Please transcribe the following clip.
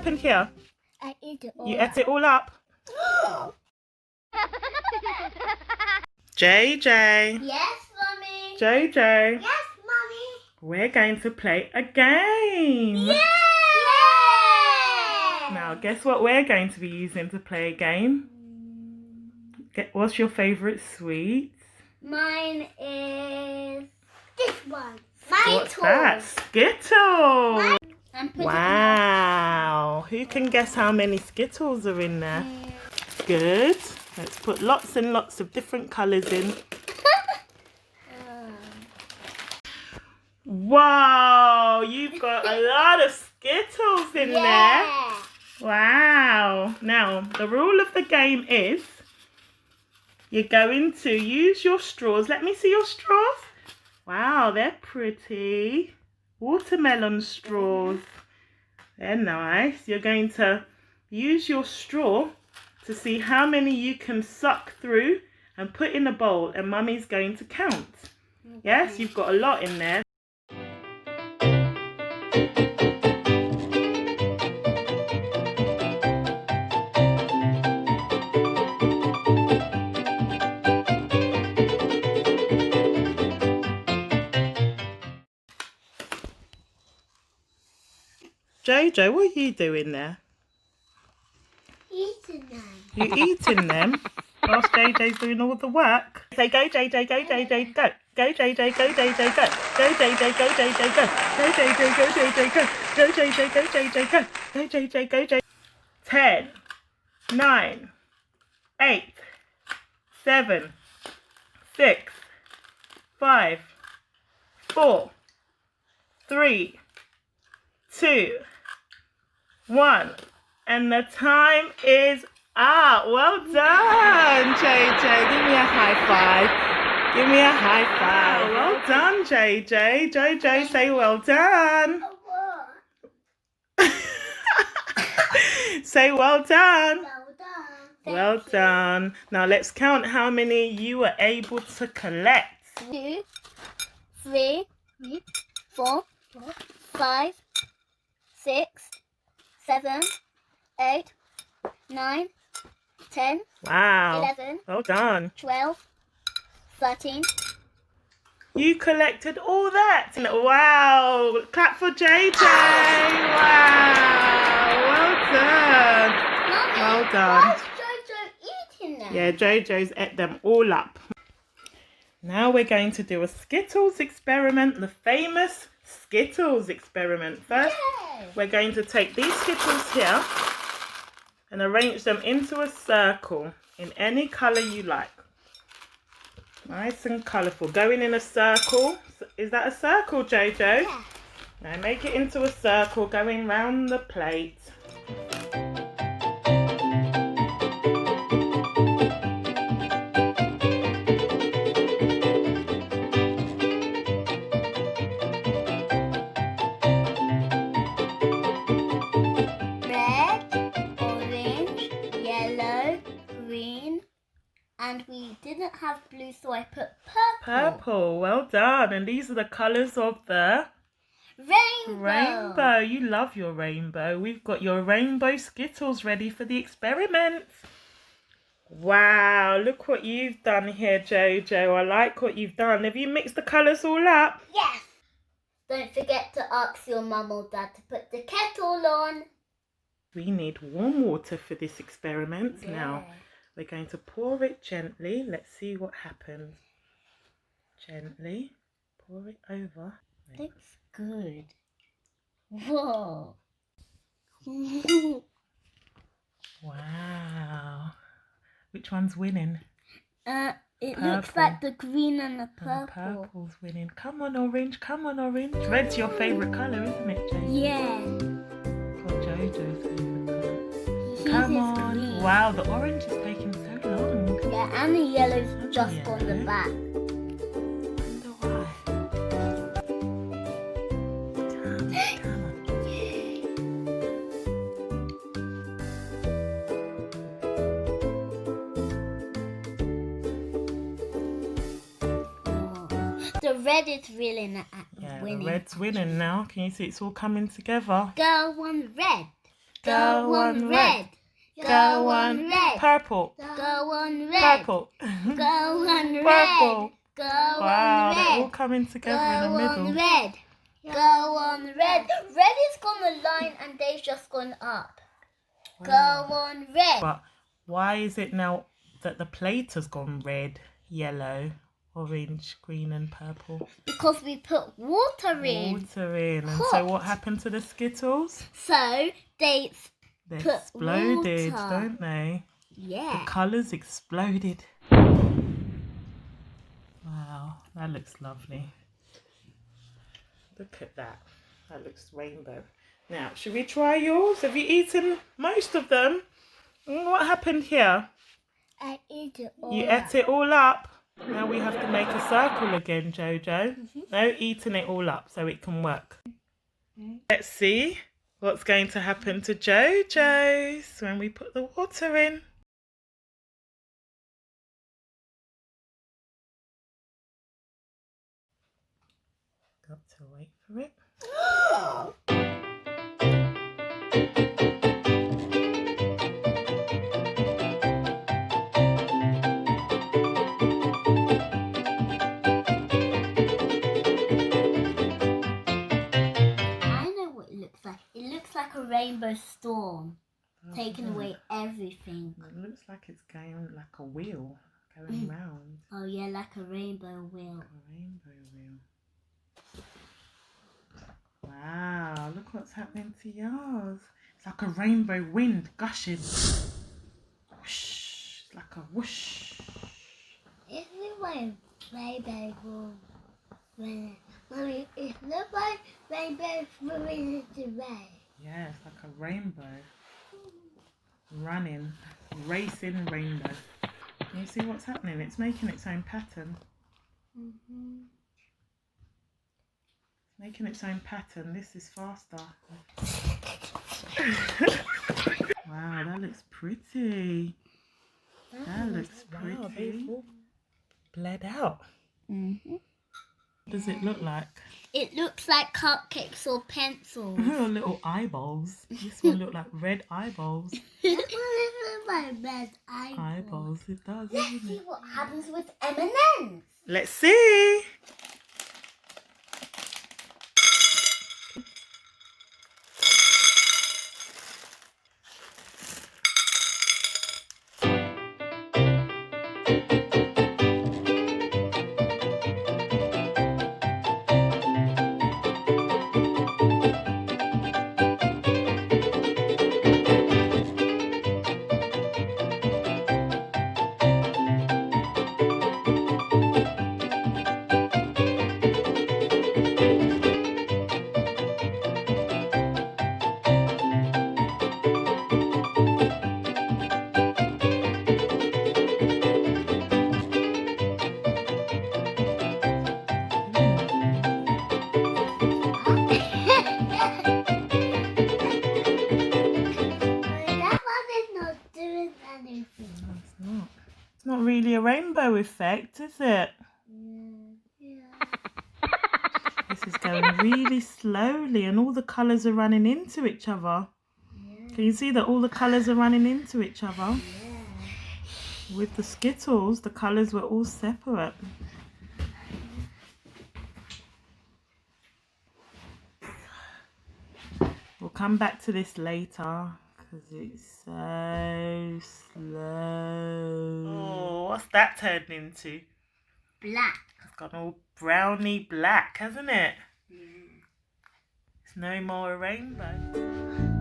happened here? I ate it all. You ate it all up? JJ. Yes, Mommy. JJ. Yes, Mommy. We're going to play a game. Yeah! Now, guess what we're going to be using to play a game? What's your favourite sweet? Mine is this one. What's that? Skittles. Wow. Wow. Who can guess how many Skittles are in there? Good. Let's put lots and lots of different colours in. Wow, you've got a lot of Skittles in there. Wow. Now, the rule of the game is you're going to use your straws. Let me see your straws. Wow, they're pretty. Watermelon straws. They're nice. You're going to use your straw to see how many you can suck through and put in a bowl, and Mummy's going to count. Okay. Yes, you've got a lot in there. JoJo, what are you doing there? Eating them. You eating them? Whilst JJ's doing all the work. Say go JJ, go JJ, go. Go JJ, go JJ, go. Go JJ, go JJ, go. Go JJ, go JJ, go. Go JJ, go JJ, go. Go JJ, go JJ. 10, 9, 8, 7, 6, 5, 4, 3, 2, 1. And the time is up. Well done, JJ. Give me a high five. Give me a high five. Well done, JJ. JJ, say well done. Say well done. Well done. Now let's count how many you were able to collect. 2, 3, 4, 5, 6, 7, 8, 9, 10, Wow. 11, Well done. 12, 13. You collected all that. Wow. Clap for JJ. Wow. Well done. Mommy, Well done. why is JoJo eating them? Yeah, JoJo's ate them all up. Now we're going to do a Skittles experiment, the famous Skittles experiment. First, we're going to take these Skittles here and arrange them into a circle in any colour you like. Nice and colourful. Going in a circle. Is that a circle, JoJo? Yeah. Now make it into a circle going round the plate. And we didn't have blue, so I put purple. Purple, well done. And these are the colours of the rainbow. You love your rainbow. We've got your rainbow Skittles ready for the experiment. Wow, look what you've done here, JoJo. I like what you've done. Have you mixed the colours all up? Yes. Don't forget to ask your mum or dad to put the kettle on. We need warm water for this experiment. Now, we're going to pour it gently. Let's see what happens. Gently. Pour it over. Looks good. Whoa. Wow. Which one's winning? It Purple. looks like the green and the purple. And the purple's winning. Come on, orange. Come on, orange. Red's your favourite colour, isn't it, JoJo? Yeah. Or JoJo's favourite colour. His Come is on. green. Wow, the orange is taking so long. Yeah, and the yellow's just on the Yellow. back. Wonder why. Come on. The red is really Yeah, winning. the red's winning now. Can you see it's all coming together? Girl, one red. Go on red. Go on red. purple. Go on red. Purple. Go on red. Purple. Go Wow, on they're all red. coming Go together in the middle. on red. Go on red. Red is gone a line and they've just gone up. Go on red. But why is it now that the plate has gone red, yellow, orange, green and purple? Because we put water in. Water in. And Hot. so what happened to the Skittles? So they They put exploded, water. don't they? Yeah. The colours exploded. Wow, that looks lovely. Look at that. That looks rainbow. Now, should we try yours? Have you eaten most of them? What happened here? I eat it all. You ate it all up. Now we have to make a circle again, Jojo. No, eating it all up so it can work. Let's see what's going to happen to Jojo's when we put the water in. Got to wait for it. I know what it looks like. It looks like a rainbow storm, taking away everything. It looks like it's going like a wheel, going round. Oh yeah, like a rainbow wheel. A rainbow wheel. Wow, look what's happening to yours. It's like a rainbow wind gushing. Whoosh, it's like a whoosh. It's my rainbow wheel. Mommy, it's not my rainbow moving into red. Yeah, it's like a rainbow. Running, racing rainbow. Can you see what's happening? It's making its own pattern. Making its own pattern. This is faster. Wow, that looks pretty. That looks pretty. Wow, they've all bled out. What does it look like? It looks like cupcakes or pencils. Little eyeballs. This one looked like red eyeballs. That one looks like red Eyeballs, it does, Let's doesn't see it? what happens with M&M's. Let's see. That one is not doing anything. It's not really a rainbow effect, is it? This is going really slowly and all the colours are running into each other. Can you see that all the colours are running into each other? With the Skittles, the colours were all separate. We'll come back to this later because it's so slow. Oh, what's that turned into? Black. It's gone all browny black, hasn't it? It's no more a rainbow.